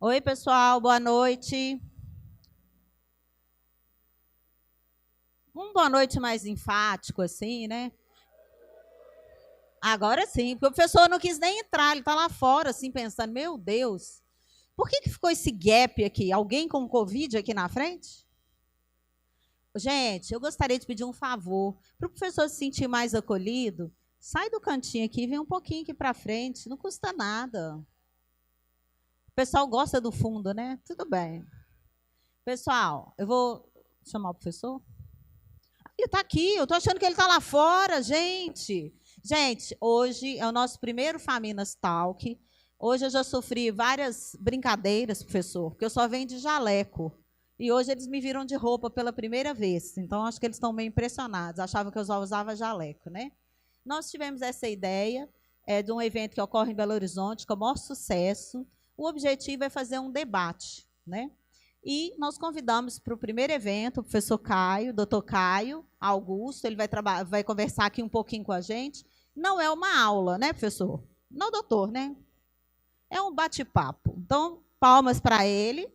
Oi, pessoal, boa noite. Boa noite mais enfático, assim, né? Agora sim, porque o professor não quis nem entrar, ele está lá fora, assim, pensando: meu Deus, por que ficou esse gap aqui? Alguém com Covid aqui na frente? Gente, eu gostaria de pedir um favor, para o professor se sentir mais acolhido, sai do cantinho aqui, vem um pouquinho aqui para frente, não custa nada. O pessoal gosta do fundo, né? Tudo bem. Pessoal, eu vou chamar o professor. Ele está aqui, eu estou achando que ele está lá fora, gente. Gente, hoje é o nosso primeiro Faminas Talk. Hoje eu já sofri várias brincadeiras, professor, porque eu só venho de jaleco. E hoje eles me viram de roupa pela primeira vez. Então, acho que eles estão meio impressionados. Achavam que eu só usava jaleco, né? Nós tivemos essa ideia de um evento que ocorre em Belo Horizonte, com o maior sucesso. O objetivo é fazer um debate, né? E nós convidamos para o primeiro evento o professor Caio, doutor Caio Augusto, ele vai conversar aqui um pouquinho com a gente. Não é uma aula, né, professor? Não, doutor, né? É um bate-papo. Então, palmas para ele.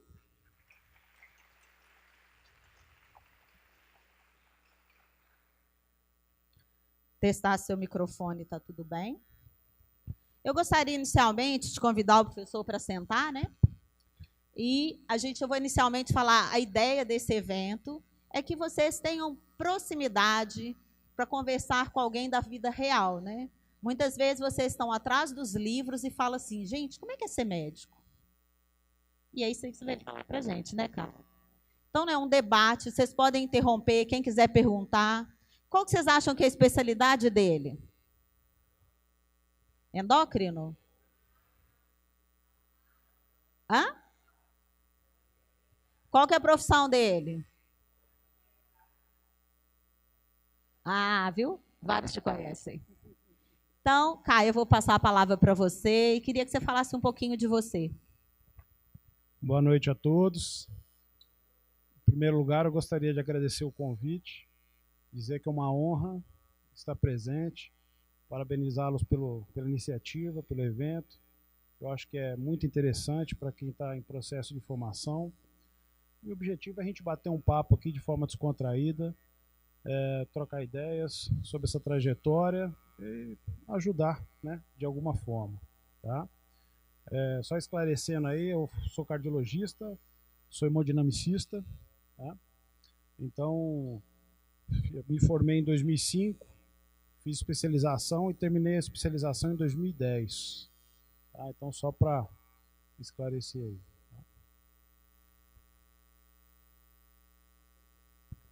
Testar seu microfone, está tudo bem? Eu gostaria inicialmente de convidar o professor para sentar, né? E eu vou inicialmente falar a ideia desse evento é que vocês tenham proximidade para conversar com alguém da vida real, né? Muitas vezes vocês estão atrás dos livros e falam assim, gente, como é que é ser médico? E é isso que você vai falar para a gente, né, cara? Então, é um debate, vocês podem interromper, quem quiser perguntar. Qual que vocês acham que é a especialidade dele? Endócrino? Hã? Qual que é a profissão dele? Ah, viu? Vários te conhecem. Então, Caio, eu vou passar a palavra para você e queria que você falasse um pouquinho de você. Boa noite a todos. Em primeiro lugar, eu gostaria de agradecer o convite, dizer que é uma honra estar presente, parabenizá-los pela iniciativa, pelo evento. Eu acho que é muito interessante para quem está em processo de formação. E o objetivo é a gente bater um papo aqui de forma descontraída, trocar ideias sobre essa trajetória e ajudar, né, de alguma forma. Tá? Só esclarecendo aí, eu sou cardiologista, sou hemodinamicista, tá? Então, eu me formei em 2005, fiz especialização e terminei a especialização em 2010. Tá? Então, só para esclarecer aí.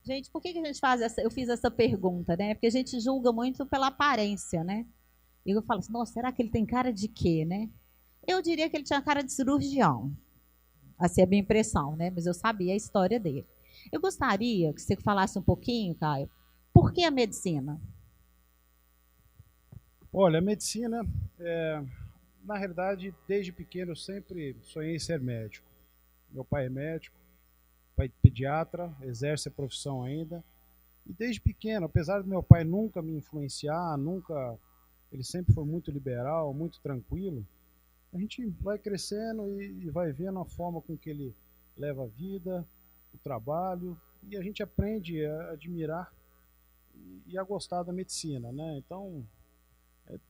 Gente, por que a gente faz essa? Eu fiz essa pergunta, né? Porque a gente julga muito pela aparência, né? E eu falo assim, nossa, será que ele tem cara de quê, né? Eu diria que ele tinha cara de cirurgião. Assim é a minha impressão, né? Mas eu sabia a história dele. Eu gostaria que você falasse um pouquinho, Caio, por que a medicina? Olha, a medicina, na realidade, desde pequeno eu sempre sonhei em ser médico. Meu pai é médico, pai pediatra, exerce a profissão ainda. E desde pequeno, apesar do meu pai nunca me influenciar, ele sempre foi muito liberal, muito tranquilo, a gente vai crescendo e vai vendo a forma com que ele leva a vida, o trabalho, e a gente aprende a admirar e a gostar da medicina, né? Então,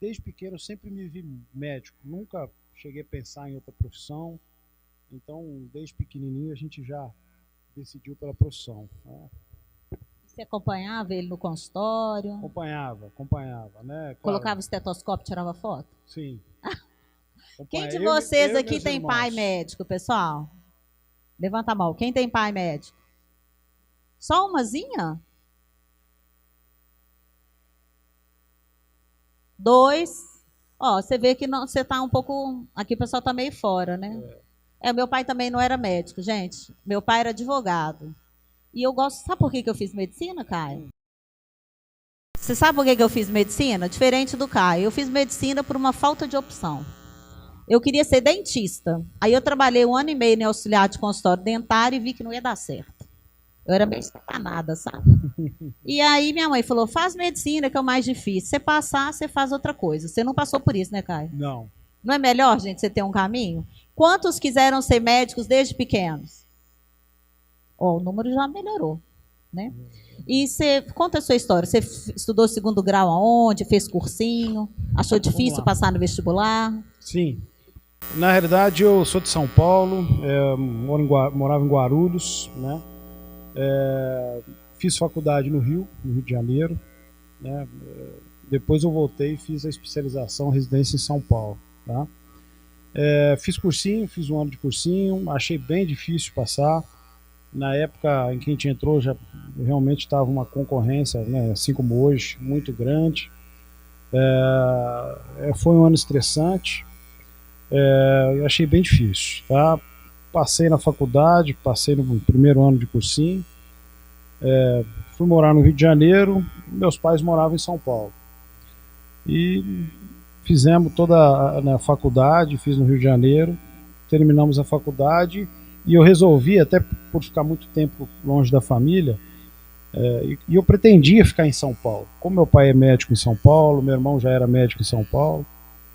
desde pequeno eu sempre me vi médico, nunca cheguei a pensar em outra profissão. Então, desde pequenininho a gente já decidiu pela profissão, né? Você acompanhava ele no consultório? Acompanhava, né? Claro, Colocava o estetoscópio e tirava foto? sim. Quem de Eu, vocês eu e aqui meus tem pai irmãos. médico, pessoal? Levanta a mão. Quem tem pai médico? Só umazinha? Dois? Ó, você vê que não, você tá um pouco. Aqui o pessoal tá meio fora, né? Meu pai também não era médico, gente. Meu pai era advogado. E eu gosto. Sabe por que eu fiz medicina, Caio? Você sabe por que eu fiz medicina? Diferente do Caio. Eu fiz medicina por uma falta de opção. Eu queria ser dentista. Aí eu trabalhei 1 ano e meio no auxiliar de consultório dentário e vi que não ia dar certo. Eu era meio sacanada, sabe? E aí minha mãe falou, faz medicina, que é o mais difícil. Você passar, você faz outra coisa. Você não passou por isso, né, Caio? Não. Não é melhor, gente, você ter um caminho? Quantos quiseram ser médicos desde pequenos? O número já melhorou, né? E você conta a sua história. Você estudou segundo grau aonde? Fez cursinho? Achou difícil passar no vestibular? Sim. Na realidade, eu sou de São Paulo, morava em Guarulhos, né? Fiz faculdade no Rio de Janeiro, né? Depois eu voltei e fiz a especialização, residência em São Paulo, tá? Fiz cursinho, fiz um ano de cursinho, achei bem difícil passar. Na época em que a gente entrou, já realmente estava uma concorrência, né, assim como hoje, muito grande. Foi um ano estressante, eu achei bem difícil, tá? Passei na faculdade, passei no primeiro ano de cursinho, fui morar no Rio de Janeiro, meus pais moravam em São Paulo. E fizemos toda a faculdade, fiz no Rio de Janeiro, terminamos a faculdade e eu resolvi, até por ficar muito tempo longe da família, e eu pretendia ficar em São Paulo. Como meu pai é médico em São Paulo, meu irmão já era médico em São Paulo,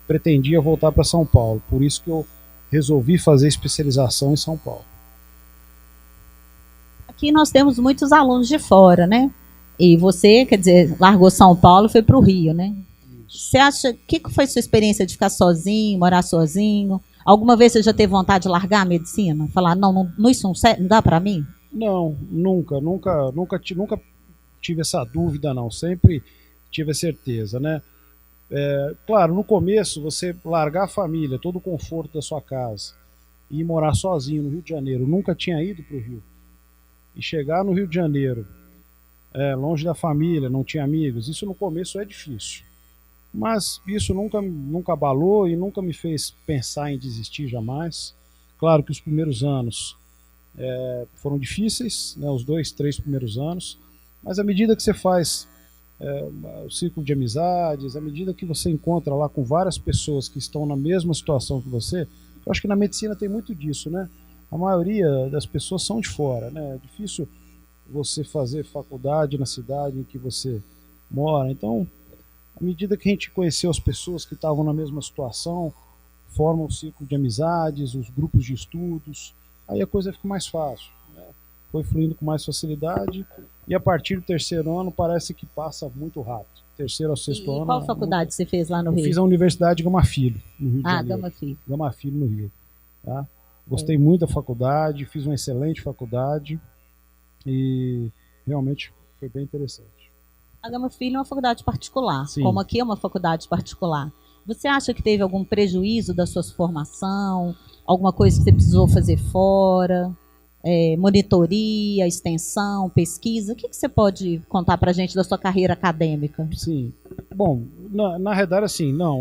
pretendia voltar para São Paulo. Por isso que eu resolvi fazer especialização em São Paulo. Aqui nós temos muitos alunos de fora, né? E você, quer dizer, largou São Paulo e foi para o Rio, né? Você acha, que foi sua experiência de ficar sozinho, morar sozinho? Alguma vez você já teve vontade de largar a medicina? Falar, não isso não dá para mim? Não, nunca tive essa dúvida, não. Sempre tive a certeza, né? Claro, no começo, você largar a família, todo o conforto da sua casa e ir morar sozinho no Rio de Janeiro. Nunca tinha ido para o Rio. E chegar no Rio de Janeiro, longe da família, não tinha amigos, isso no começo é difícil. Mas isso nunca abalou e nunca me fez pensar em desistir jamais. Claro que os primeiros anos foram difíceis, né, os 2, 3 primeiros anos, mas à medida que você faz o círculo de amizades, à medida que você encontra lá com várias pessoas que estão na mesma situação que você, eu acho que na medicina tem muito disso, né? A maioria das pessoas são de fora, né? É difícil você fazer faculdade na cidade em que você mora, então à medida que a gente conheceu as pessoas que estavam na mesma situação, formam o círculo de amizades, os grupos de estudos, aí a coisa fica mais fácil, né? Foi fluindo com mais facilidade e a partir do terceiro ano parece que passa muito rápido. Terceiro ao sexto ano. Qual faculdade você fez lá no Rio? Eu fiz a Universidade Gama Filho, no Rio de Janeiro. Gama Filho. Gama Filho, no Rio. Tá? Gostei muito da faculdade, fiz uma excelente faculdade e realmente foi bem interessante. A Gama Filho é uma faculdade particular, Sim. Como aqui é uma faculdade particular. Você acha que teve algum prejuízo da sua formação? Alguma coisa que você precisou fazer fora? Monitoria, extensão, pesquisa? O que você pode contar para a gente da sua carreira acadêmica? Sim. Bom, na realidade, assim, não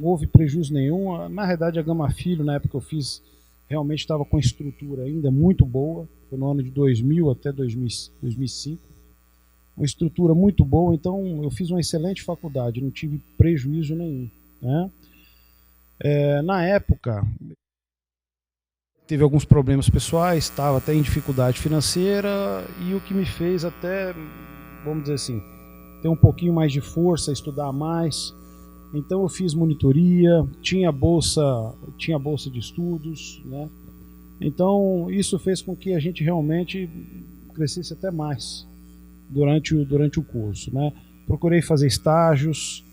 houve prejuízo nenhum. Na realidade, a Gama Filho, na época que eu fiz, realmente estava com estrutura ainda muito boa. Foi no ano de 2000 até 2005. Uma estrutura muito boa, então eu fiz uma excelente faculdade, não tive prejuízo nenhum, né? Na época, teve alguns problemas pessoais, estava até em dificuldade financeira, e o que me fez até, vamos dizer assim, ter um pouquinho mais de força, estudar mais. Então eu fiz monitoria, tinha bolsa de estudos, né? Então isso fez com que a gente realmente crescesse até mais durante o curso, né? Procurei fazer estágios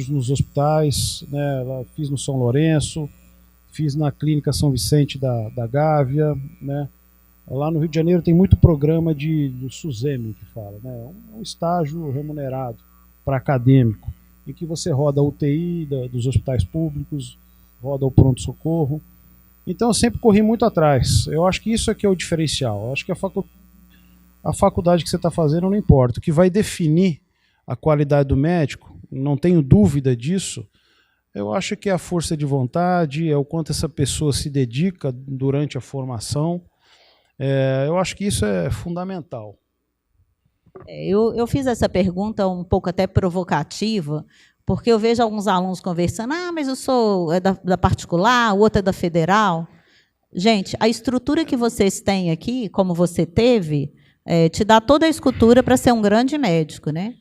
nos hospitais, né? Fiz no São Lourenço, fiz na Clínica São Vicente da Gávea, né? Lá no Rio de Janeiro tem muito programa do SUSEMI, que fala, né? Um estágio remunerado para acadêmico, em que você roda a UTI dos hospitais públicos, roda o pronto-socorro. Então eu sempre corri muito atrás. Eu acho que isso aqui é o diferencial. Eu acho que a faculdade que você está fazendo não importa. O que vai definir a qualidade do médico, não tenho dúvida disso, eu acho que é a força de vontade, é o quanto essa pessoa se dedica durante a formação. Eu acho que isso é fundamental. Eu fiz essa pergunta um pouco até provocativa, porque eu vejo alguns alunos conversando, mas eu sou da particular, o outro é da federal. Gente, a estrutura que vocês têm aqui, como você teve, te dá toda a escultura para ser um grande médico, né?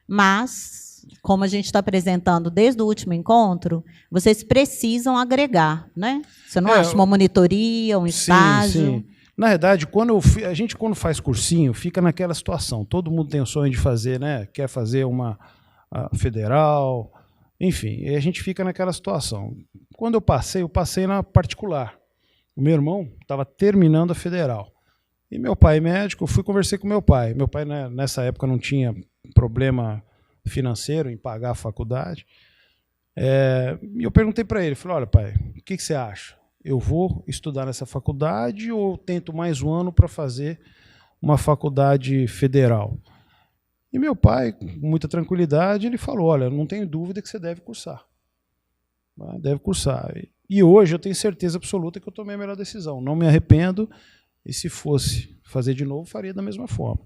Mas como a gente está apresentando desde o último encontro, vocês precisam agregar, né? Você não acha uma monitoria, um estágio? Sim. Na verdade, a gente quando faz cursinho, fica naquela situação. Todo mundo tem o sonho de fazer, né? Quer fazer uma federal, enfim, e a gente fica naquela situação. Quando eu passei na particular. O meu irmão estava terminando a federal. E meu pai, médico, eu fui conversar com meu pai. Meu pai, né, nessa época, não tinha problema financeiro em pagar a faculdade. E eu perguntei para ele, falei, olha, pai, o que você acha? Eu vou estudar nessa faculdade ou tento mais um ano para fazer uma faculdade federal? E meu pai, com muita tranquilidade, ele falou, olha, não tenho dúvida que você deve cursar. Deve cursar. E hoje eu tenho certeza absoluta que eu tomei a melhor decisão. Não me arrependo, e se fosse fazer de novo, faria da mesma forma.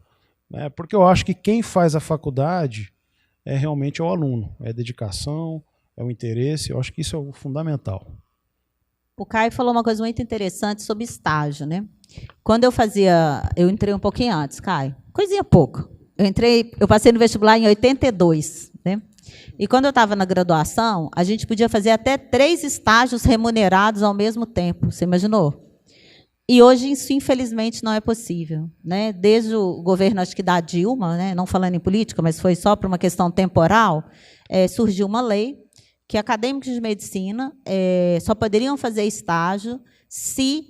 Porque eu acho que quem faz a faculdade realmente é o aluno, é a dedicação, é o interesse, eu acho que isso é o fundamental. O Caio falou uma coisa muito interessante sobre estágio, né? Quando eu entrei um pouquinho antes, Caio, coisinha pouco. Eu passei no vestibular em 82, né? E quando eu estava na graduação, a gente podia fazer até 3 estágios remunerados ao mesmo tempo. Você imaginou? E hoje isso, infelizmente, não é possível, né? Desde o governo, acho que da Dilma, né? Não falando em política, mas foi só por uma questão temporal, surgiu uma lei que acadêmicos de medicina só poderiam fazer estágio se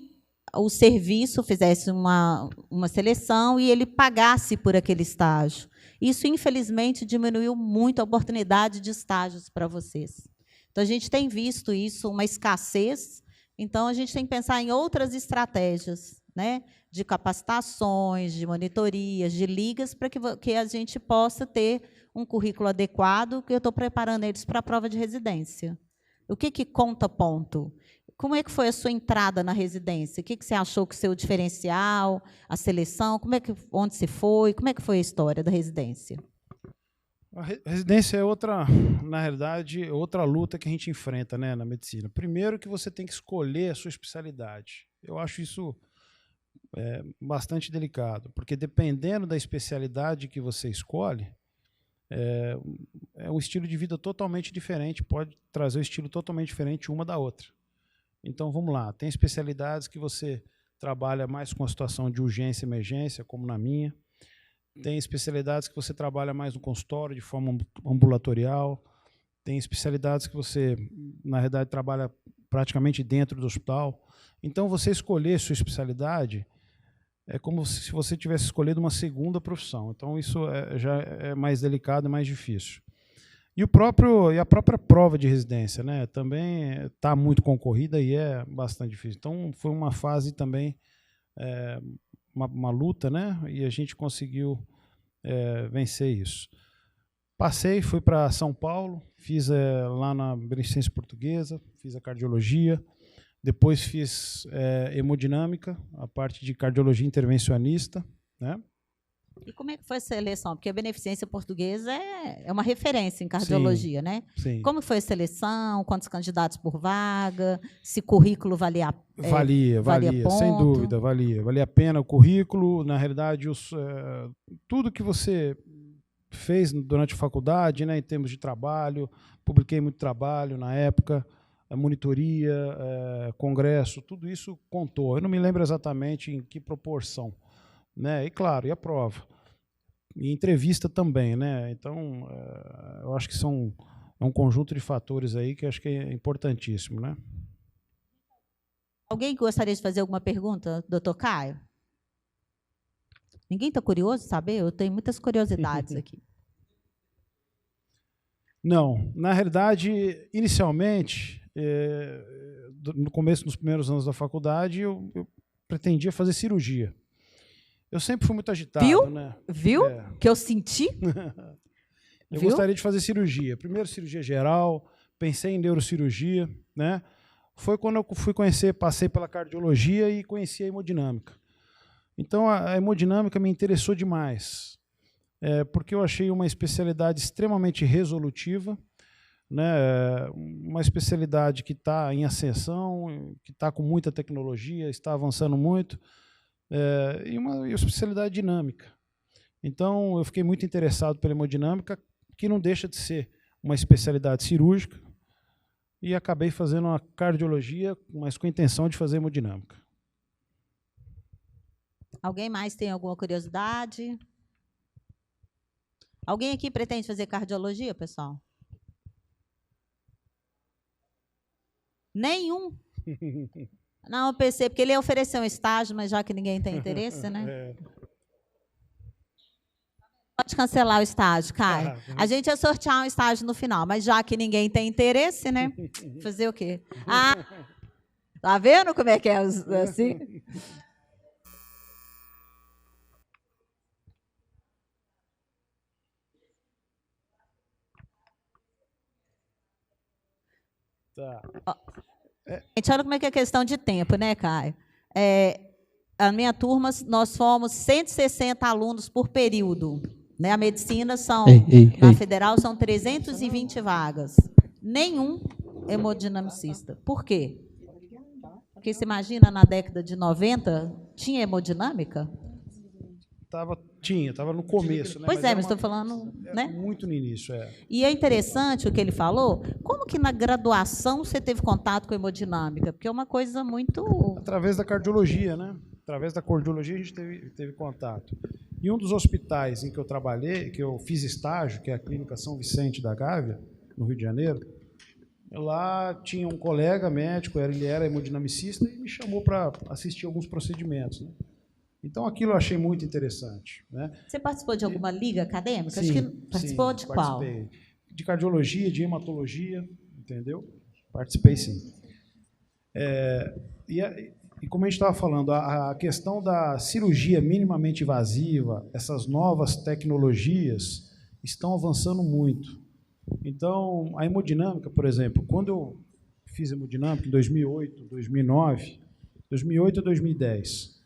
o serviço fizesse uma seleção e ele pagasse por aquele estágio. Isso, infelizmente, diminuiu muito a oportunidade de estágios para vocês. Então, a gente tem visto isso, uma escassez. Então, a gente tem que pensar em outras estratégias, né, de capacitações, de monitorias, de ligas, para que a gente possa ter um currículo adequado, que eu estou preparando eles para a prova de residência. O que conta ponto? Como é que foi a sua entrada na residência? O que você achou que o seu diferencial, a seleção, onde você foi? Como é que foi a história da residência? A residência é outra, na realidade, outra luta que a gente enfrenta, né, na medicina. Primeiro que você tem que escolher a sua especialidade. Eu acho isso bastante delicado, porque dependendo da especialidade que você escolhe, é um estilo de vida totalmente diferente, pode trazer um estilo totalmente diferente uma da outra. Então, vamos lá, tem especialidades que você trabalha mais com a situação de urgência e emergência, como na minha. Tem especialidades que você trabalha mais no consultório, de forma ambulatorial. Tem especialidades que você, na verdade, trabalha praticamente dentro do hospital. Então, você escolher sua especialidade é como se você tivesse escolhido uma segunda profissão. Então, isso já é mais delicado e mais difícil. E a própria prova de residência, né, também está muito concorrida e é bastante difícil. Então, foi uma fase também, uma luta, né, e a gente conseguiu vencer isso. Passei, fui para São Paulo, fiz lá na Beneficência Portuguesa, fiz a cardiologia, depois fiz hemodinâmica, a parte de cardiologia intervencionista, né? E como é que foi a seleção? Porque a Beneficência Portuguesa é uma referência em cardiologia, sim, né? Sim. Como foi a seleção? Quantos candidatos por vaga? Se currículo valia Valia, sem dúvida, valia. Valia a pena o currículo. Na realidade, tudo que você fez durante a faculdade, né, em termos de trabalho, publiquei muito trabalho na época, a monitoria, congresso, tudo isso contou. Eu não me lembro exatamente em que proporção, né? E claro, e a prova. E entrevista também, né? Então, eu acho que é um conjunto de fatores aí que eu acho que é importantíssimo, né? Alguém gostaria de fazer alguma pergunta, doutor Caio? Ninguém está curioso de saber? Eu tenho muitas curiosidades aqui. Não, na realidade, inicialmente, no começo dos primeiros anos da faculdade, eu pretendia fazer cirurgia. Eu sempre fui muito agitado. Viu? Né? Viu? Que eu senti? Eu gostaria de fazer cirurgia. Primeiro cirurgia geral, pensei em neurocirurgia, né? Foi quando eu fui passei pela cardiologia e conheci a hemodinâmica. Então, a hemodinâmica me interessou demais, porque eu achei uma especialidade extremamente resolutiva, né? Uma especialidade que está em ascensão, que está com muita tecnologia, está avançando muito, e uma especialidade dinâmica. Então, eu fiquei muito interessado pela hemodinâmica, que não deixa de ser uma especialidade cirúrgica e acabei fazendo uma cardiologia, mas com a intenção de fazer hemodinâmica. Alguém mais tem alguma curiosidade? Alguém aqui pretende fazer cardiologia, pessoal? Nenhum? Não, eu pensei, porque ele ia oferecer um estágio, mas já que ninguém tem interesse, né? Pode cancelar o estágio, Caio. A gente ia sortear um estágio no final, mas já que ninguém tem interesse, né? Fazer o quê? Ah, tá vendo como é que é assim? Tá. Gente, olha como é que é questão de tempo, né, Caio? A minha turma, nós fomos 160 alunos por período. Né? A medicina na federal são 320 vagas. Nenhum hemodinamicista. Por quê? Porque você imagina, na década de 90, tinha hemodinâmica? Estava no começo. Né? Pois mas estou falando... né? Muito no início, E é interessante o que ele falou. Como que na graduação você teve contato com a hemodinâmica? Porque é uma coisa muito... Através da cardiologia, né? Através da cardiologia a gente teve contato. Em um dos hospitais em que eu trabalhei, que eu fiz estágio, que é a Clínica São Vicente da Gávea, no Rio de Janeiro, lá tinha um colega médico, ele era hemodinamicista, e me chamou para assistir alguns procedimentos. Né? Então, aquilo eu achei muito interessante. Né? Você participou de alguma liga acadêmica? Sim, acho que participou de qual? De cardiologia, de hematologia, entendeu? Participei, sim. E como a gente estava falando, a questão da cirurgia minimamente invasiva, essas novas tecnologias estão avançando muito. Então, a hemodinâmica, por exemplo, quando eu fiz hemodinâmica em 2008, 2009, 2008 a 2010,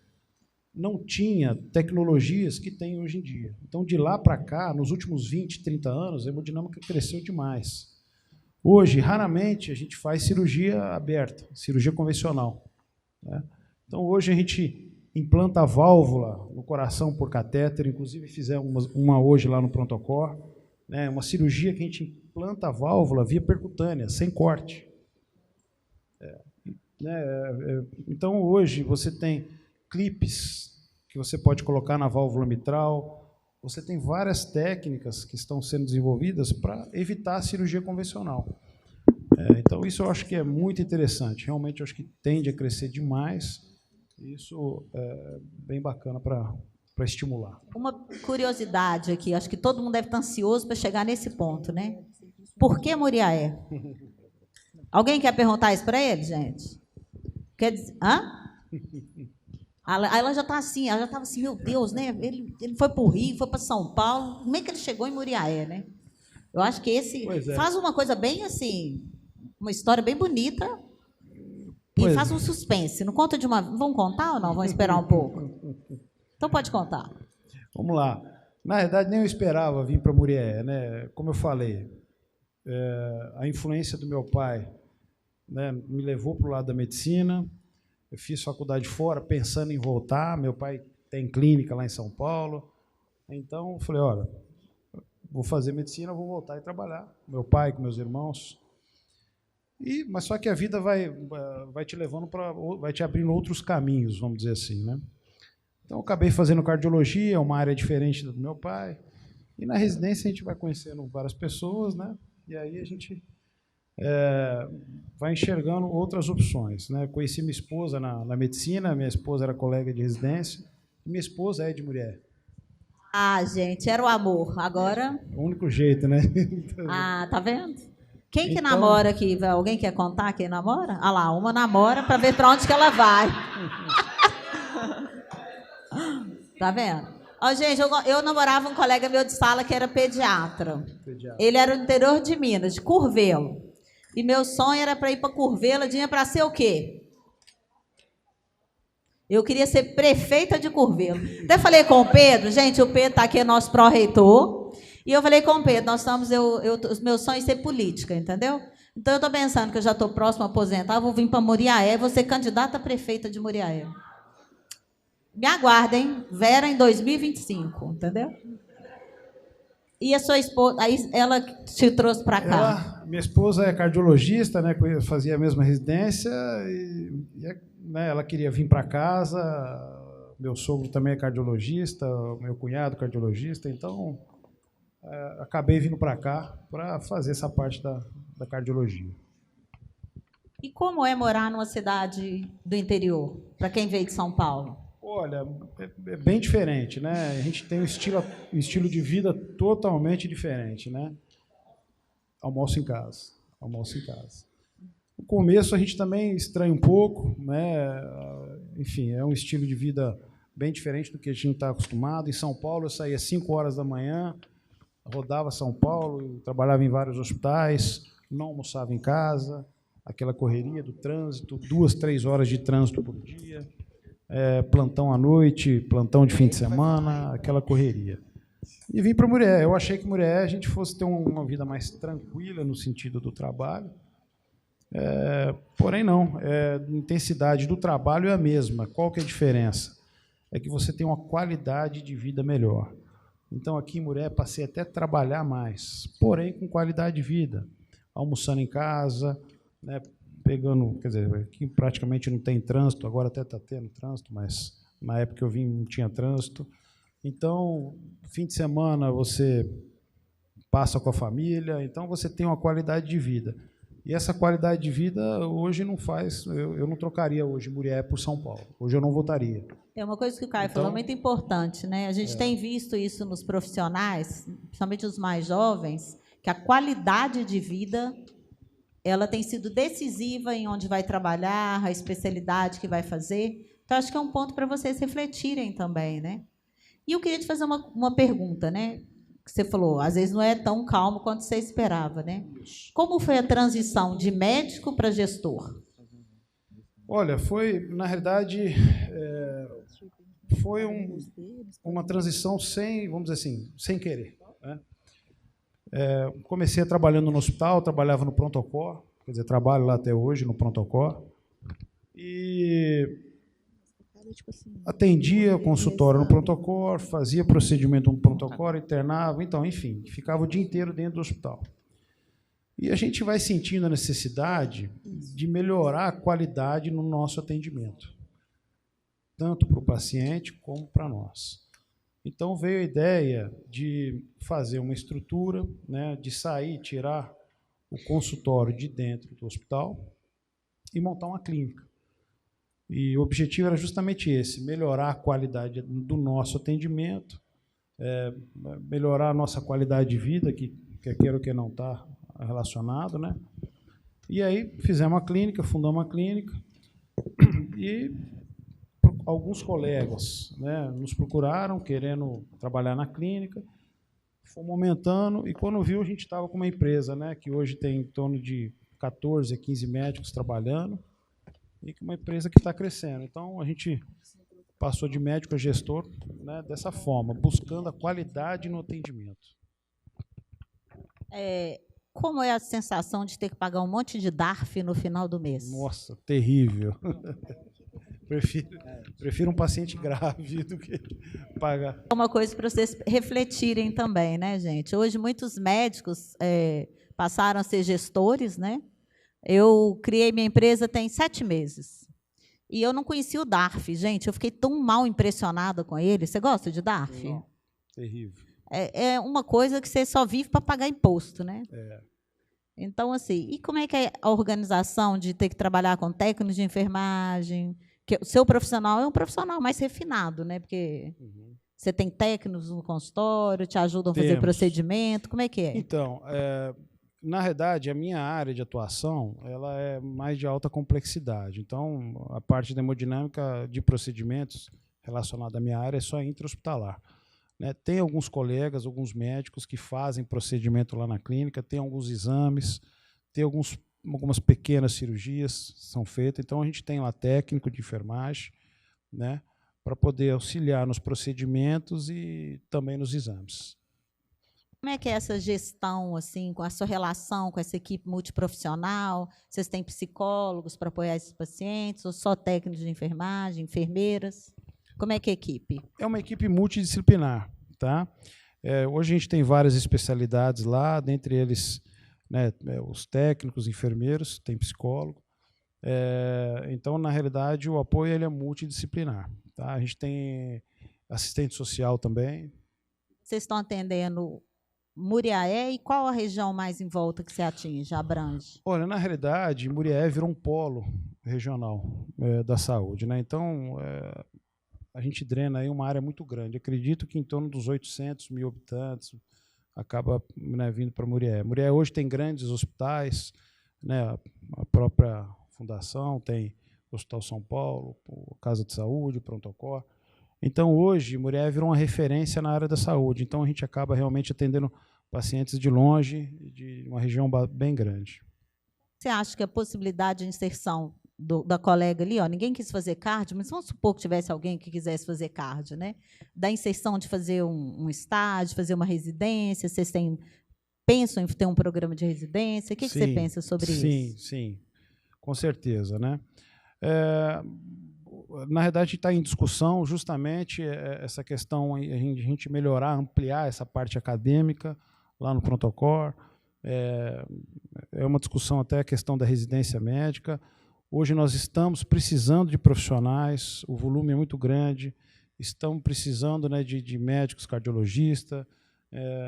não tinha tecnologias que tem hoje em dia. Então, de lá para cá, nos últimos 20, 30 anos, a hemodinâmica cresceu demais. Hoje, raramente, a gente faz cirurgia aberta, cirurgia convencional. Né? Então, hoje a gente implanta a válvula no coração por catéter, inclusive fizemos uma hoje lá no Prontocor, né? Uma cirurgia que a gente implanta a válvula via percutânea, sem corte. Então, hoje, você tem clipes que você pode colocar na válvula mitral, você tem várias técnicas que estão sendo desenvolvidas para evitar a cirurgia convencional. Então, isso eu acho que é muito interessante. Realmente, eu acho que tende a crescer demais. Isso é bem bacana para estimular. Uma curiosidade aqui, acho que todo mundo deve estar ansioso para chegar nesse ponto, né? Por que Muriaé? Alguém quer perguntar isso para ele, gente? Quer dizer, ela já está assim, ela já estava assim, meu Deus, né? Ele foi para o Rio, foi para São Paulo. Como é que ele chegou em Muriaé, né? Eu acho que esse faz uma coisa bem assim, uma história bem bonita e faz um suspense. Não conta de uma... Vão contar ou não? Vão esperar um pouco? Então pode contar. Vamos lá. Na verdade, nem eu esperava vir para Muriaé, né? Como eu falei, a influência do meu pai, né, me levou para o lado da medicina. Eu fiz faculdade fora, pensando em voltar. Meu pai tem clínica lá em São Paulo. Então, eu falei, olha, vou fazer medicina, vou voltar e trabalhar. Meu pai, com meus irmãos. Mas só que a vida vai te levando vai te abrindo outros caminhos, vamos dizer assim, né? Então, eu acabei fazendo cardiologia, uma área diferente do meu pai. E na residência a gente vai conhecendo várias pessoas, né? E aí a gente vai enxergando outras opções, né? Conheci minha esposa na medicina, minha esposa era colega de residência, e minha esposa é de Muriaé. Gente, era o amor. Agora... O único jeito, né? Tá vendo? Quem que namora aqui? Alguém quer contar quem namora? Lá, uma namora para ver para onde que ela vai. Tá vendo? Gente, eu namorava um colega meu de sala que era pediatra. Ele era do interior de Minas, de Curvelo. E meu sonho era para ir para Curvelo, tinha para ser o quê? Eu queria ser prefeita de Curvelo. Até falei com o Pedro, gente, o Pedro está aqui, é nosso pró-reitor. E eu falei com o Pedro, os meus sonhos é ser política, entendeu? Então eu estou pensando que eu já estou próximo a aposentar, vou vir para Muriaé, vou ser candidata a prefeita de Muriaé. Me aguardem, Vera em 2025, entendeu? E a sua esposa, aí ela te trouxe para cá? Minha esposa é cardiologista, né, fazia a mesma residência, né, ela queria vir para casa, meu sogro também é cardiologista, meu cunhado cardiologista, então acabei vindo para cá para fazer essa parte da cardiologia. E como é morar numa cidade do interior, para quem veio de São Paulo? Olha, é bem diferente, né? A gente tem um estilo de vida totalmente diferente, né? Almoço em casa. No começo a gente também estranha um pouco, né? Enfim, é um estilo de vida bem diferente do que a gente está acostumado. Em São Paulo eu saía às 5 horas da manhã, rodava São Paulo, trabalhava em vários hospitais, não almoçava em casa, aquela correria do trânsito, 2, 3 horas de trânsito por dia. Plantão à noite, plantão de fim de semana, aquela correria. E vim para Murié. Eu achei que Murié a gente fosse ter uma vida mais tranquila no sentido do trabalho. Porém, não. A intensidade do trabalho é a mesma. Qual que é a diferença? É que você tem uma qualidade de vida melhor. Então, aqui em Murié, passei até a trabalhar mais, porém com qualidade de vida. Almoçando em casa, né, pegando, quer dizer, aqui praticamente não tem trânsito, agora até está tendo trânsito, mas na época que eu vim não tinha trânsito. Então, fim de semana você passa com a família, então você tem uma qualidade de vida. E essa qualidade de vida hoje não faz, eu não trocaria hoje Murié por São Paulo, hoje eu não votaria. É uma coisa que o Caio falou muito importante, né? A gente tem visto isso nos profissionais, principalmente os mais jovens, que a qualidade de vida ela tem sido decisiva em onde vai trabalhar, a especialidade que vai fazer. Então, acho que é um ponto para vocês refletirem também, né? E eu queria te fazer uma pergunta, né? Que você falou, às vezes não é tão calmo quanto você esperava, né? Como foi a transição de médico para gestor? Olha, na realidade, foi uma transição vamos dizer assim, sem querer, né? Comecei trabalhando no hospital, trabalhava no pronto-socorro, quer dizer, trabalho lá até hoje no pronto-socorro, e atendia consultório no pronto-socorro, fazia procedimento no pronto-socorro, internava, então, enfim, ficava o dia inteiro dentro do hospital. E a gente vai sentindo a necessidade de melhorar a qualidade no nosso atendimento, tanto para o paciente como para nós. Então, veio a ideia de fazer uma estrutura, né, de tirar o consultório de dentro do hospital e montar uma clínica. E o objetivo era justamente esse, melhorar a qualidade do nosso atendimento, melhorar a nossa qualidade de vida, que quer ou que não está relacionado, né? E aí fizemos uma clínica, fundamos uma clínica, e alguns colegas, né, nos procuraram, querendo trabalhar na clínica, fomos aumentando, e quando viu, a gente estava com uma empresa, né, que hoje tem em torno de 14 a 15 médicos trabalhando, e que uma empresa que está crescendo. Então, a gente passou de médico a gestor, né, dessa forma, buscando a qualidade no atendimento. Como é a sensação de ter que pagar um monte de DARF no final do mês? Nossa, terrível. Prefiro um paciente grave do que pagar. Uma coisa para vocês refletirem também, né, gente? Hoje, muitos médicos passaram a ser gestores, né? Eu criei minha empresa tem 7 meses. E eu não conhecia o DARF. Gente, eu fiquei tão mal impressionada com ele. Você gosta de DARF? Não, terrível. É uma coisa que você só vive para pagar imposto, né? Então, assim, e como é que é a organização de ter que trabalhar com técnicos de enfermagem? Que o seu profissional é um profissional mais refinado, né? Porque você tem técnicos no consultório, te ajudam a fazer procedimento. Como é que é? Então, na verdade, a minha área de atuação ela é mais de alta complexidade. Então, a parte da hemodinâmica de procedimentos relacionada à minha área é só intra-hospitalar, né? Tem alguns colegas, alguns médicos que fazem procedimento lá na clínica, tem alguns exames, tem algumas pequenas cirurgias são feitas. Então, a gente tem lá técnico de enfermagem, né, para poder auxiliar nos procedimentos e também nos exames. Como é que é essa gestão, assim, com a sua relação com essa equipe multiprofissional? Vocês têm psicólogos para apoiar esses pacientes, ou só técnicos de enfermagem, enfermeiras? Como é que é a equipe? É uma equipe multidisciplinar, tá? Hoje a gente tem várias especialidades lá, dentre eles, né, os técnicos, enfermeiros, tem psicólogo. Então, na realidade, o apoio ele é multidisciplinar. Tá? A gente tem assistente social também. Vocês estão atendendo Muriaé e qual a região mais em volta que você atinge, abrange? Olha, na realidade, Muriaé virou um polo regional da saúde, né? Então, a gente drena aí uma área muito grande. Acredito que em torno dos 800 mil habitantes acaba, né, vindo para Muriaé. Muriaé hoje tem grandes hospitais, né? A própria fundação tem o Hospital São Paulo, a Casa de Saúde, o Pronto-Socorro. Então, hoje, Muriaé virou uma referência na área da saúde. Então, a gente acaba realmente atendendo pacientes de longe, de uma região bem grande. Você acha que a possibilidade de inserção da colega ali, ninguém quis fazer cardio, mas vamos supor que tivesse alguém que quisesse fazer cardio, né? Da inserção de fazer um estágio, fazer uma residência, vocês pensam em ter um programa de residência? O que você pensa sobre isso? Sim, com certeza, né? Na verdade, está em discussão justamente essa questão, a gente melhorar, ampliar essa parte acadêmica lá no Pronto-Socorro. É uma discussão até a questão da residência médica. Hoje nós estamos precisando de profissionais, o volume é muito grande, estamos precisando, né, de médicos cardiologistas,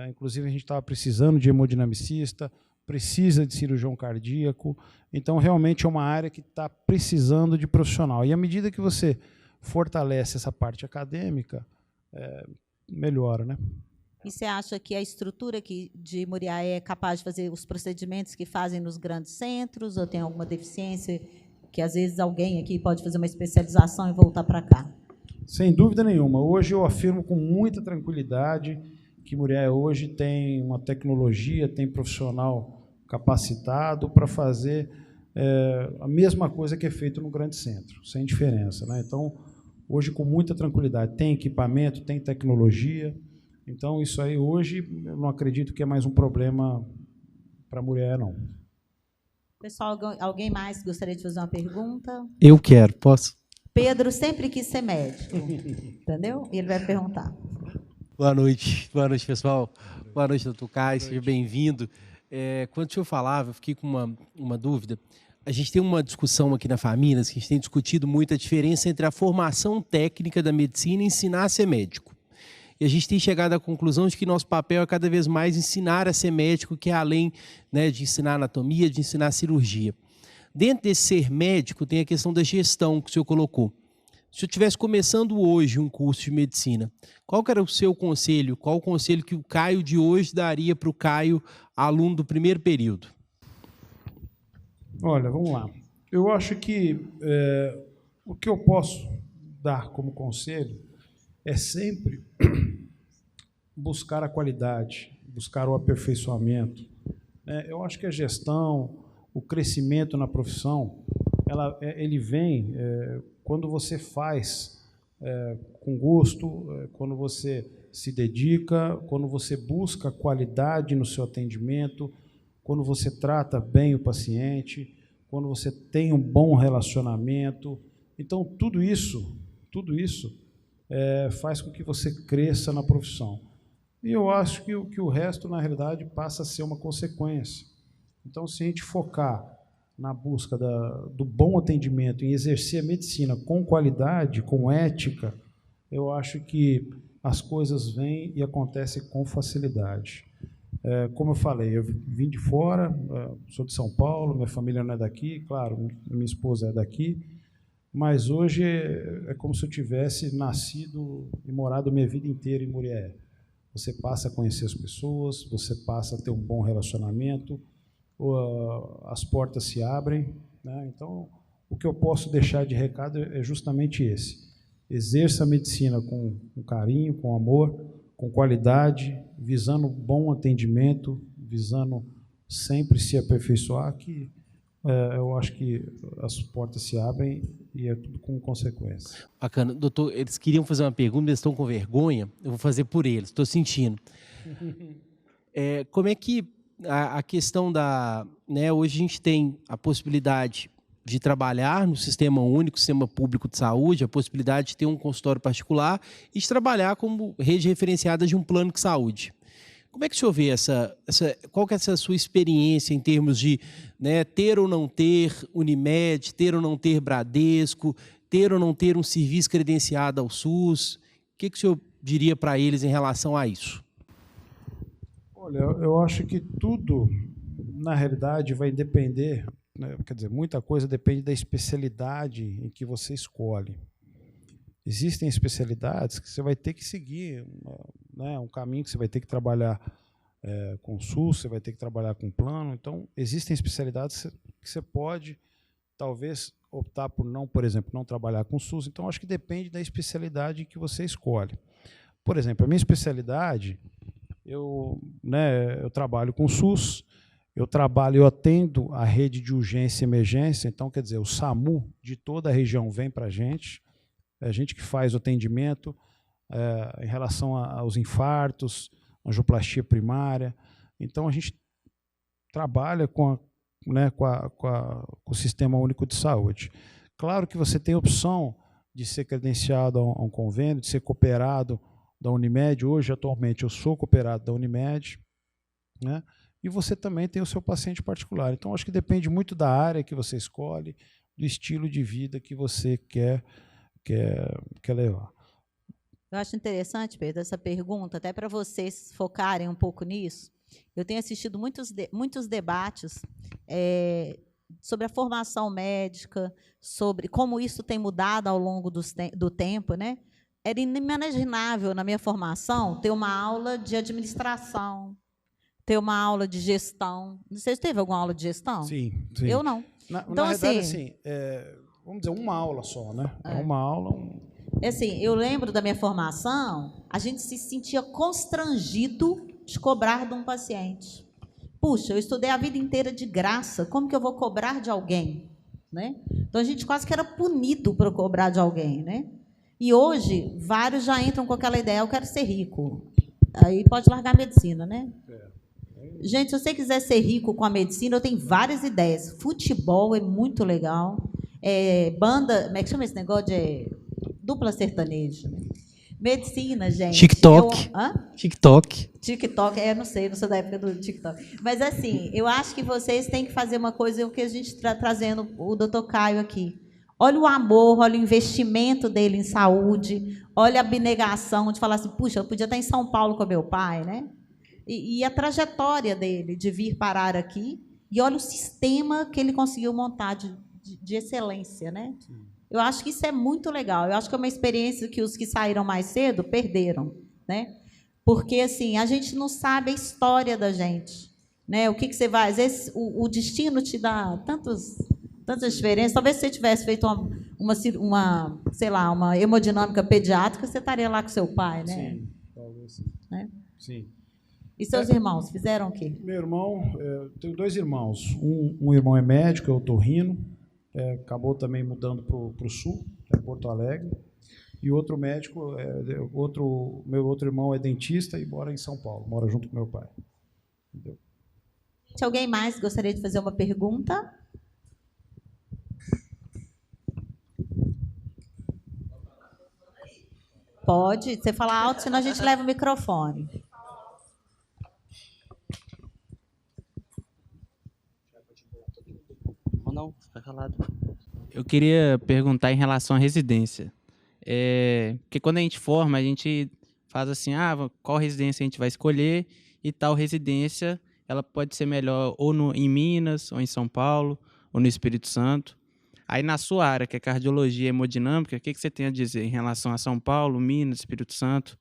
inclusive a gente estava precisando de hemodinamicista, precisa de cirurgião cardíaco. Então, realmente é uma área que está precisando de profissional. E à medida que você fortalece essa parte acadêmica, melhora, né? E você acha que a estrutura aqui de Muriaé é capaz de fazer os procedimentos que fazem nos grandes centros, ou tem alguma deficiência que, às vezes, alguém aqui pode fazer uma especialização e voltar para cá? Sem dúvida nenhuma. Hoje eu afirmo com muita tranquilidade que Muriaé hoje tem uma tecnologia, tem profissional capacitado para fazer a mesma coisa que é feito no grande centro, sem diferença, né? Então, hoje, com muita tranquilidade, tem equipamento, tem tecnologia. Então, isso aí, hoje, eu não acredito que é mais um problema para a Muriaé, não. Pessoal, alguém mais gostaria de fazer uma pergunta? Eu quero, posso? Pedro sempre quis ser médico, entendeu? E ele vai perguntar. Boa noite, pessoal. Boa noite, doutor Caio, seja bem-vindo. Quando o senhor falava, eu fiquei com uma dúvida. A gente tem uma discussão aqui na família, que a gente tem discutido muito a diferença entre a formação técnica da medicina e ensinar a ser médico. E a gente tem chegado à conclusão de que nosso papel é cada vez mais ensinar a ser médico, que é além, né, de ensinar anatomia, de ensinar cirurgia. Dentro desse ser médico tem a questão da gestão que o senhor colocou. Se eu estivesse começando hoje um curso de medicina, qual que era o seu conselho? Qual o conselho que o Caio de hoje daria para o Caio, aluno do primeiro período? Olha, vamos lá. Eu acho que o que eu posso dar como conselho é sempre buscar a qualidade, buscar o aperfeiçoamento. Eu acho que a gestão, o crescimento na profissão, ele vem quando você faz com gosto, quando você se dedica, quando você busca qualidade no seu atendimento, quando você trata bem o paciente, quando você tem um bom relacionamento. Então, tudo isso faz com que você cresça na profissão. E eu acho que o resto, na realidade, passa a ser uma consequência. Então, se a gente focar na busca do bom atendimento, em exercer a medicina com qualidade, com ética, eu acho que as coisas vêm e acontecem com facilidade. Como eu falei, eu vim de fora, sou de São Paulo, minha família não é daqui, claro, minha esposa é daqui, mas hoje é como se eu tivesse nascido e morado minha vida inteira em Muriaé. Você passa a conhecer as pessoas, você passa a ter um bom relacionamento, as portas se abrem, né? Então, o que eu posso deixar de recado é justamente esse. Exerça a medicina com carinho, com amor, com qualidade, visando bom atendimento, visando sempre se aperfeiçoar, que eu acho que as portas se abrem e é tudo com consequência. Bacana. Doutor, eles queriam fazer uma pergunta, eles estão com vergonha, eu vou fazer por eles, estou sentindo. Como é que a questão da... Né, hoje a gente tem a possibilidade de trabalhar no sistema único, sistema público de saúde, a possibilidade de ter um consultório particular e de trabalhar como rede referenciada de um plano de saúde. Como é que o senhor vê qual que é essa sua experiência em termos de, né, ter ou não ter Unimed, ter ou não ter Bradesco, ter ou não ter um serviço credenciado ao SUS? O que o senhor diria para eles em relação a isso? Olha, eu acho que tudo, na realidade, vai depender, né, quer dizer, muita coisa depende da especialidade em que você escolhe. Existem especialidades que você vai ter que seguir, né, um caminho que você vai ter que trabalhar com SUS, você vai ter que trabalhar com plano. Então, existem especialidades que você pode, talvez, optar por não, por exemplo, não trabalhar com SUS. Então, acho que depende da especialidade que você escolhe. Por exemplo, a minha especialidade, eu trabalho com SUS, eu atendo a rede de urgência e emergência. Então, quer dizer, o SAMU de toda a região vem para a gente que faz o atendimento em relação aos infartos, angioplastia primária. Então, a gente trabalha com o Sistema Único de Saúde. Claro que você tem a opção de ser credenciado a um convênio, de ser cooperado da Unimed. Hoje, atualmente, eu sou cooperado da Unimed, né? E você também tem o seu paciente particular. Então, acho que depende muito da área que você escolhe, do estilo de vida que você quer levar. Eu acho interessante, Pedro, essa pergunta, até para vocês focarem um pouco nisso. Eu tenho assistido muitos debates sobre a formação médica, sobre como isso tem mudado ao longo do tempo, né? Era inimaginável, na minha formação, ter uma aula de administração, ter uma aula de gestão. Não sei se teve alguma aula de gestão? Sim, sim. Eu não. Então, na verdade, assim, vamos dizer, uma aula só, né? Uma aula. Assim, eu lembro da minha formação, a gente se sentia constrangido de cobrar de um paciente. Puxa, eu estudei a vida inteira de graça, como que eu vou cobrar de alguém? Né? Então, a gente quase que era punido por cobrar de alguém. Né? E hoje, vários já entram com aquela ideia, eu quero ser rico. Aí pode largar a medicina, né? Gente, se você quiser ser rico com a medicina, eu tenho várias ideias. Futebol é muito legal. Banda, como é que chama esse negócio de dupla sertaneja? Medicina, gente. TikTok. TikTok, não sei, não sou da época do TikTok. Mas, assim, eu acho que vocês têm que fazer uma coisa, o que a gente está trazendo, o doutor Caio aqui. Olha o amor, olha o investimento dele em saúde, olha a abnegação de falar assim, puxa, eu podia estar em São Paulo com meu pai, né? E a trajetória dele de vir parar aqui, e olha o sistema que ele conseguiu montar de excelência, né? Eu acho que isso é muito legal. Eu acho que é uma experiência que os que saíram mais cedo perderam, né? Porque, assim, a gente não sabe a história da gente, né? O que você vai... Às vezes, o destino te dá tantas diferenças. Talvez se você tivesse feito uma hemodinâmica pediátrica, você estaria lá com seu pai, né? Sim, talvez sim. Né? Sim. E seus irmãos fizeram o quê? Meu irmão, eu tenho 2 irmãos. Um irmão é médico, é otorrino, acabou também mudando para o sul, Porto Alegre. E outro médico, meu outro irmão é dentista e mora em São Paulo, mora junto com meu pai. Entendeu? Se alguém mais gostaria de fazer uma pergunta? Pode, você falar alto, senão a gente leva o microfone. Não, fica calado. Eu queria perguntar em relação à residência. Porque quando a gente forma, a gente faz assim, qual residência a gente vai escolher, e tal residência ela pode ser melhor ou em Minas, ou em São Paulo, ou no Espírito Santo. Aí na sua área, que é cardiologia e hemodinâmica, o que você tem a dizer em relação a São Paulo, Minas, Espírito Santo?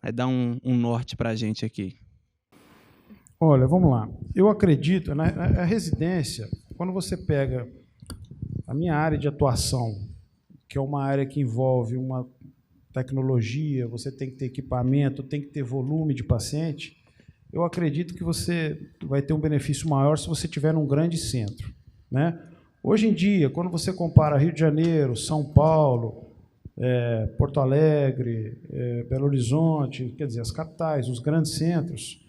Aí dá um norte para a gente aqui. Olha, vamos lá. Eu acredito, a residência, quando você pega a minha área de atuação, que é uma área que envolve uma tecnologia, você tem que ter equipamento, tem que ter volume de paciente, eu acredito que você vai ter um benefício maior se você tiver num grande centro, né? Hoje em dia, quando você compara Rio de Janeiro, São Paulo, Porto Alegre, Belo Horizonte, quer dizer, as capitais, os grandes centros,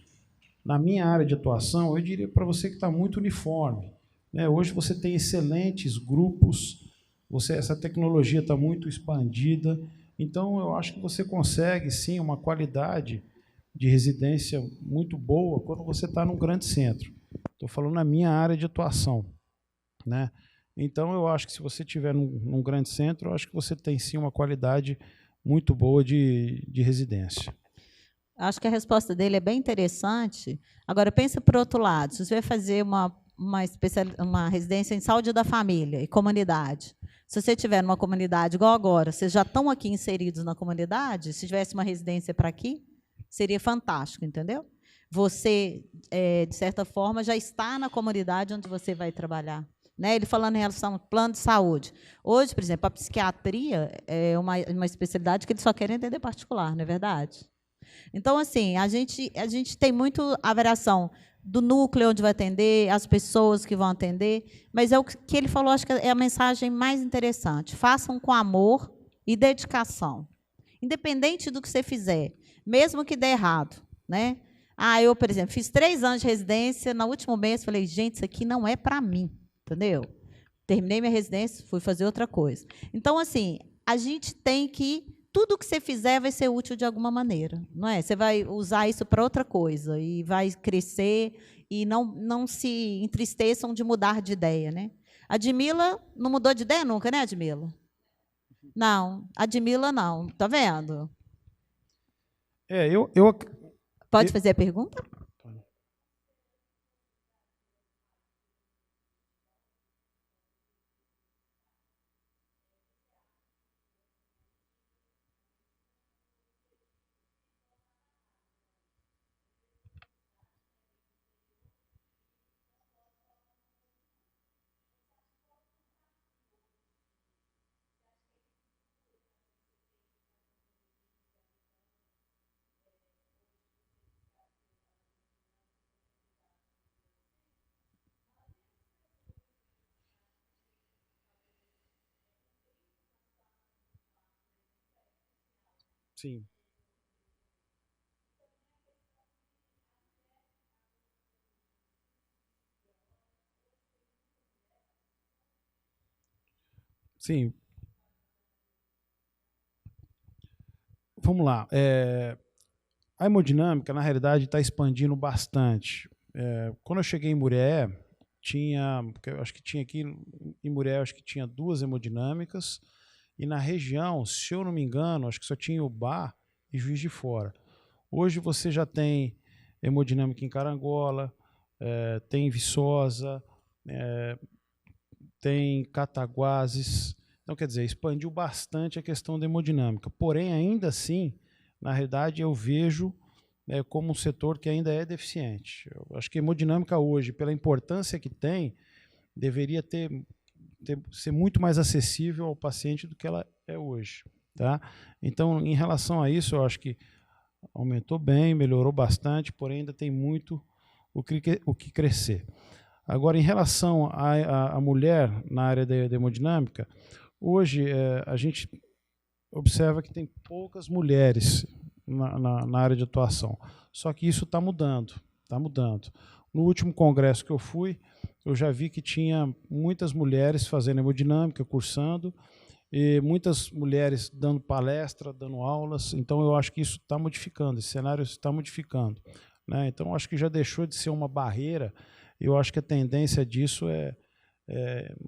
na minha área de atuação, eu diria para você que está muito uniforme. né? Hoje você tem excelentes grupos, essa tecnologia está muito expandida, então eu acho que você consegue, sim, uma qualidade de residência muito boa quando você está num grande centro. Estou falando na minha área de atuação, né? Então, eu acho que se você estiver num grande centro, eu acho que você tem, sim, uma qualidade muito boa de residência. Acho que a resposta dele é bem interessante. Agora, pensa por outro lado. Se você vai fazer uma residência em saúde da família e comunidade, se você estiver numa comunidade igual agora, vocês já estão aqui inseridos na comunidade, se tivesse uma residência para aqui, seria fantástico, entendeu? Você, de certa forma, já está na comunidade onde você vai trabalhar. Né? Ele falando em relação ao plano de saúde. Hoje, por exemplo, a psiquiatria é uma especialidade que eles só querem atender particular, não é verdade? Então, assim, a gente tem muito a variação do núcleo onde vai atender, as pessoas que vão atender, mas é o que ele falou, acho que é a mensagem mais interessante. Façam com amor e dedicação. Independente do que você fizer, mesmo que dê errado, né? Eu, por exemplo, fiz 3 anos de residência, no último mês falei, gente, isso aqui não é para mim, entendeu? Terminei minha residência, fui fazer outra coisa. Então, assim, a gente tem que, tudo que você fizer vai ser útil de alguma maneira, não é? Você vai usar isso para outra coisa e vai crescer e não se entristeçam de mudar de ideia, né? A Admila não mudou de ideia nunca, né, Admila? Não, a Admila não, tá vendo? Pode fazer a pergunta? Sim. Sim. Vamos lá. A hemodinâmica, na realidade, está expandindo bastante. Quando eu cheguei em Murié, acho que tinha aqui em Murié, acho que tinha 2 hemodinâmicas, e na região, se eu não me engano, acho que só tinha Ubá e Juiz de Fora. Hoje você já tem hemodinâmica em Carangola, tem Viçosa, tem Cataguases. Então, quer dizer, expandiu bastante a questão da hemodinâmica. Porém, ainda assim, na realidade, eu vejo como um setor que ainda é deficiente. Eu acho que a hemodinâmica hoje, pela importância que tem, deveria ser muito mais acessível ao paciente do que ela é hoje. Tá? Então, em relação a isso, eu acho que aumentou bem, melhorou bastante, porém ainda tem muito o que crescer. Agora, em relação à mulher na área da hemodinâmica, hoje a gente observa que tem poucas mulheres na área de atuação. Só que isso está mudando, está mudando. No último congresso que eu fui, eu já vi que tinha muitas mulheres fazendo hemodinâmica, cursando, e muitas mulheres dando palestra, dando aulas. Então, eu acho que isso está modificando, esse cenário está modificando, né? Então, eu acho que já deixou de ser uma barreira, e eu acho que a tendência disso é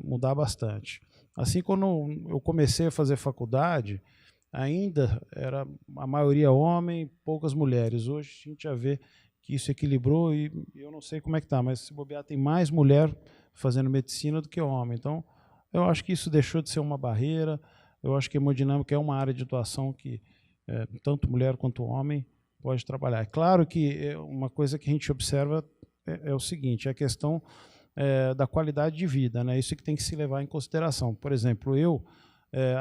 mudar bastante. Assim, quando eu comecei a fazer faculdade, ainda era a maioria homem, poucas mulheres. Hoje a gente já vê que isso equilibrou e eu não sei como é que está, mas se bobear tem mais mulher fazendo medicina do que homem. Então, eu acho que isso deixou de ser uma barreira. Eu acho que a hemodinâmica é uma área de atuação que tanto mulher quanto homem pode trabalhar. É claro que uma coisa que a gente observa é o seguinte, é a questão da qualidade de vida, né? Isso que tem que se levar em consideração. Por exemplo, eu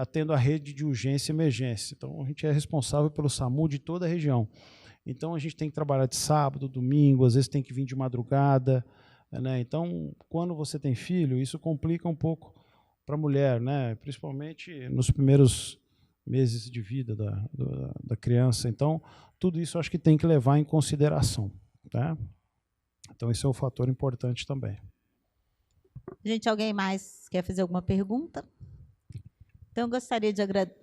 atendo a rede de urgência e emergência. Então, a gente é responsável pelo SAMU de toda a região. Então, a gente tem que trabalhar de sábado, domingo, às vezes tem que vir de madrugada, né? Então, quando você tem filho, isso complica um pouco para a mulher, né? Principalmente nos primeiros meses de vida da criança. Então, tudo isso eu acho que tem que levar em consideração, tá? Então, esse é um fator importante também. Gente, alguém mais quer fazer alguma pergunta? Então, eu gostaria de agradecer.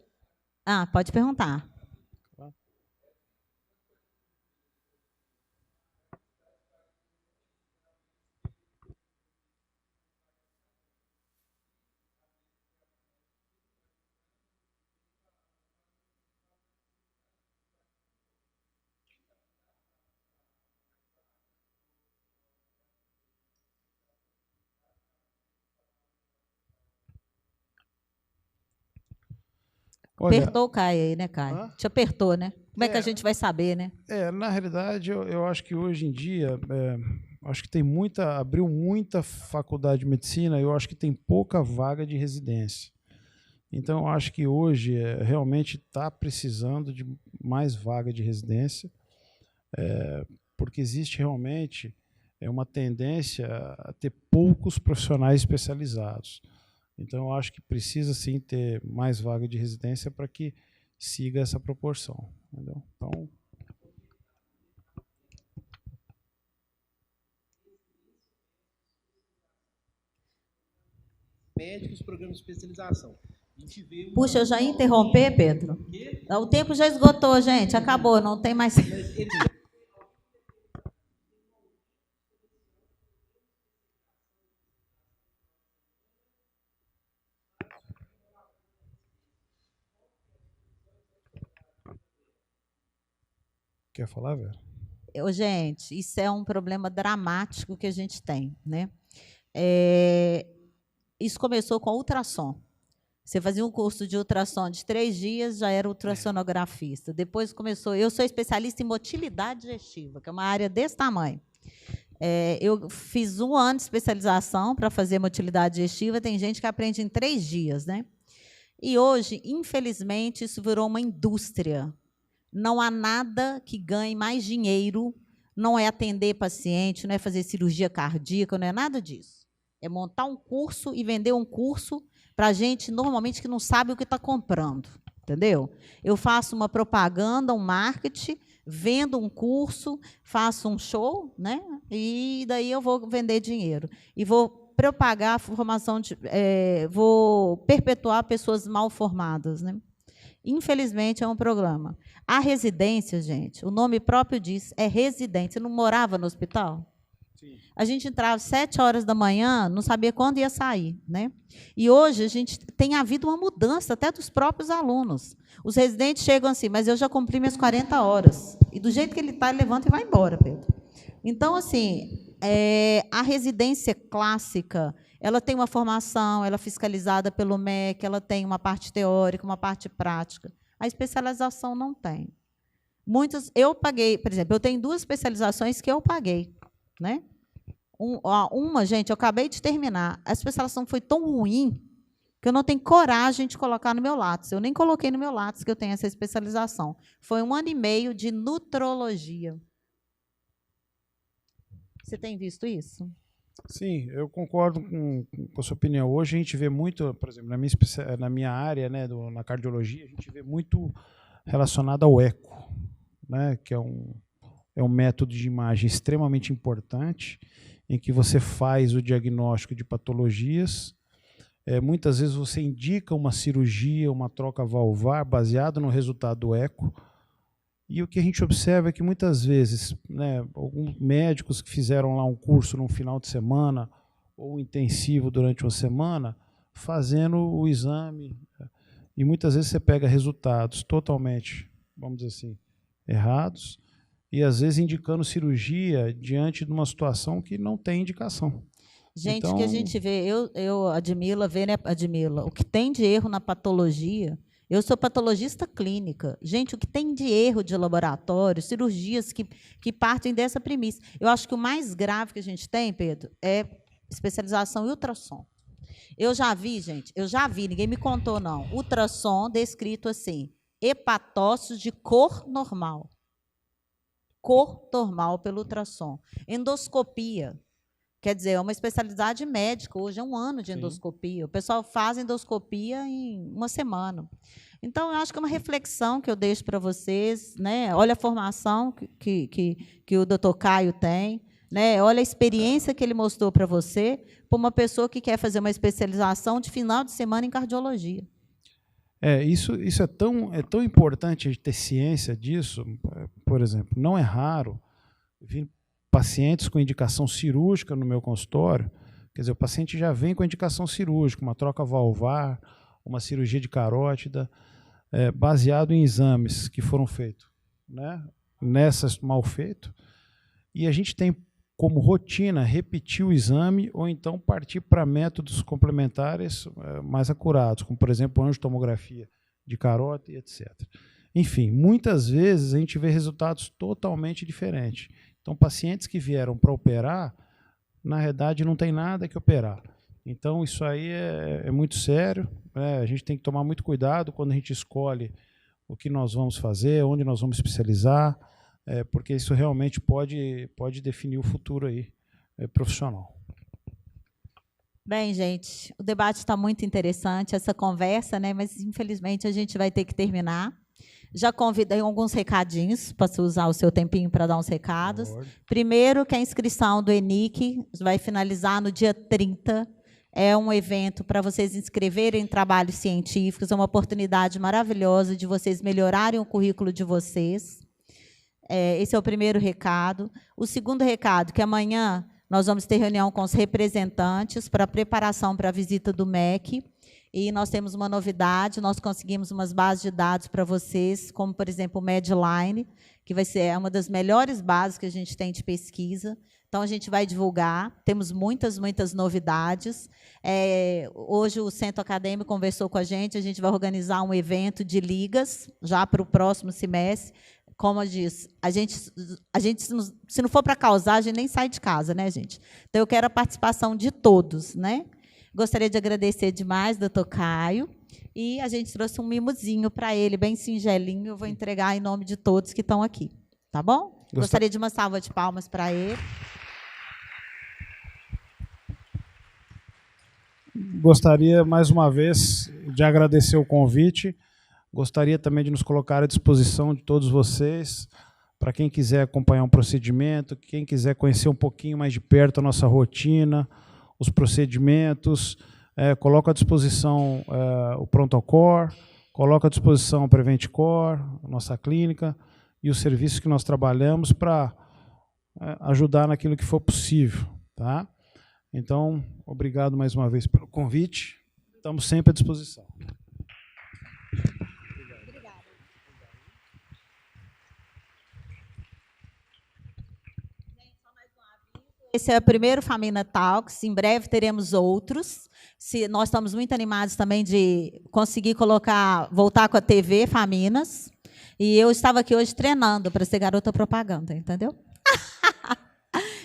Ah, pode perguntar. Olha, Apertou o Caio aí, né, Caio? Hã? Te apertou, né? Como é que a É. gente vai saber, né? na realidade, eu acho que hoje em dia, acho que abriu muita faculdade de medicina, eu acho que tem pouca vaga de residência. Então, eu acho que hoje realmente está precisando de mais vaga de residência, porque existe realmente uma tendência a ter poucos profissionais especializados. Então, eu acho que precisa sim ter mais vaga de residência para que siga essa proporção. Entendeu? Então, Médicos, programas de especialização. A gente vê Puxa, eu já ia interromper, Pedro. O tempo já esgotou, gente. Acabou, não tem mais. quer falar, Vera? Gente, isso é um problema dramático que a gente tem, né? Isso começou com ultrassom. Você fazia um curso de ultrassom de 3 dias, já era ultrassonografista. Depois começou. Eu sou especialista em motilidade digestiva, que é uma área desse tamanho. Eu fiz 1 ano de especialização para fazer motilidade digestiva. Tem gente que aprende em 3 dias, né? E hoje, infelizmente, isso virou uma indústria. Não há nada que ganhe mais dinheiro, não é atender paciente, não é fazer cirurgia cardíaca, não é nada disso. É montar um curso e vender um curso para gente, normalmente, que não sabe o que está comprando. Entendeu? Eu faço uma propaganda, um marketing, vendo um curso, faço um show, né? E daí eu vou vender dinheiro. E vou propagar a formação, vou perpetuar pessoas mal formadas, né? Infelizmente, é um programa. A residência, gente, o nome próprio diz, é residente. Você não morava no hospital? Sim. A gente entrava às 7 horas da manhã, não sabia quando ia sair, né? E hoje a gente tem havido uma mudança até dos próprios alunos. Os residentes chegam assim, mas eu já cumpri minhas 40 horas. E do jeito que ele está, ele levanta e vai embora, Pedro. Então, assim, a residência clássica, ela tem uma formação, ela é fiscalizada pelo MEC, ela tem uma parte teórica, uma parte prática. A especialização não tem. Eu paguei, por exemplo, eu tenho 2 especializações que eu paguei, né? Uma, gente, eu acabei de terminar. A especialização foi tão ruim que eu não tenho coragem de colocar no meu Lattes. Eu nem coloquei no meu Lattes que eu tenho essa especialização. Foi 1 ano e meio de nutrologia. Você tem visto isso? Sim, eu concordo com a sua opinião. Hoje a gente vê muito, por exemplo, na minha área, né, na cardiologia, a gente vê muito relacionado ao eco, né, que é um método de imagem extremamente importante, em que você faz o diagnóstico de patologias. Muitas vezes você indica uma cirurgia, uma troca valvar, baseado no resultado do eco. E o que a gente observa é que, muitas vezes, né, alguns médicos que fizeram lá um curso no final de semana, ou intensivo durante uma semana, fazendo o exame, e muitas vezes você pega resultados totalmente, vamos dizer assim, errados, e às vezes indicando cirurgia diante de uma situação que não tem indicação. Gente, Então, que a gente vê, Admila, vê, né, Admila, o que tem de erro na patologia. Eu sou patologista clínica. Gente, o que tem de erro de laboratório, cirurgias que partem dessa premissa. Eu acho que o mais grave que a gente tem, Pedro, é especialização em ultrassom. Eu já vi, ninguém me contou, não. Ultrassom descrito assim, hepatócitos de cor normal. Cor normal pelo ultrassom. Endoscopia. Quer dizer, é uma especialidade médica, hoje é 1 ano de endoscopia. Sim. O pessoal faz endoscopia em 1 semana. Então, eu acho que é uma reflexão que eu deixo para vocês, né? Olha a formação que o doutor Caio tem, né? Olha a experiência que ele mostrou para você, para uma pessoa que quer fazer uma especialização de final de semana em cardiologia. Isso é tão importante a gente ter ciência disso. Por exemplo, não é raro vir pacientes com indicação cirúrgica no meu consultório. Quer dizer, o paciente já vem com indicação cirúrgica, uma troca valvar, uma cirurgia de carótida, baseado em exames que foram feitos, né, nessas mal feitos, e a gente tem como rotina repetir o exame ou então partir para métodos complementares mais acurados, como, por exemplo, angiotomografia de carótida e etc. Enfim, muitas vezes a gente vê resultados totalmente diferentes. Então, pacientes que vieram para operar, na realidade, não tem nada que operar. Então, isso aí é muito sério, né? A gente tem que tomar muito cuidado quando a gente escolhe o que nós vamos fazer, onde nós vamos especializar, porque isso realmente pode definir o futuro aí, profissional. Bem, gente, o debate está muito interessante, essa conversa, né? Mas, infelizmente, a gente vai ter que terminar. Já convidei alguns recadinhos, para você usar o seu tempinho para dar uns recados. Primeiro, que a inscrição do ENIC vai finalizar no dia 30. É um evento para vocês inscreverem em trabalhos científicos, é uma oportunidade maravilhosa de vocês melhorarem o currículo de vocês. Esse é o primeiro recado. O segundo recado, que amanhã nós vamos ter reunião com os representantes para a preparação para a visita do MEC. E nós temos uma novidade, nós conseguimos umas bases de dados para vocês, como, por exemplo, o Medline, que vai ser uma das melhores bases que a gente tem de pesquisa. Então, a gente vai divulgar, temos muitas novidades. Hoje, o Centro Acadêmico conversou com a gente vai organizar um evento de ligas, já para o próximo semestre. Como eu disse, a gente, se não for para causar, a gente nem sai de casa, né, gente? Então, eu quero a participação de todos, né? Gostaria de agradecer demais, doutor Caio, e a gente trouxe um mimozinho para ele, bem singelinho, eu vou entregar em nome de todos que estão aqui, tá bom? Gostaria de uma salva de palmas para ele. Gostaria, mais uma vez, de agradecer o convite, gostaria também de nos colocar à disposição de todos vocês, para quem quiser acompanhar um procedimento, quem quiser conhecer um pouquinho mais de perto a nossa rotina, os procedimentos, coloco à disposição o Prontocor, coloco à disposição o Preventcor, a nossa clínica, e os serviços que nós trabalhamos para ajudar naquilo que for possível. Tá? Então, obrigado mais uma vez pelo convite, estamos sempre à disposição. Esse é o primeiro Famina Talks, em breve teremos outros. Nós estamos muito animados também de conseguir voltar com a TV Faminas. E eu estava aqui hoje treinando para ser garota propaganda, entendeu?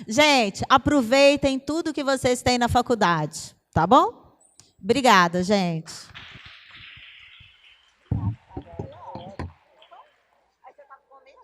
Gente, aproveitem tudo que vocês têm na faculdade, tá bom? Obrigada, gente. Aí você tá com medo?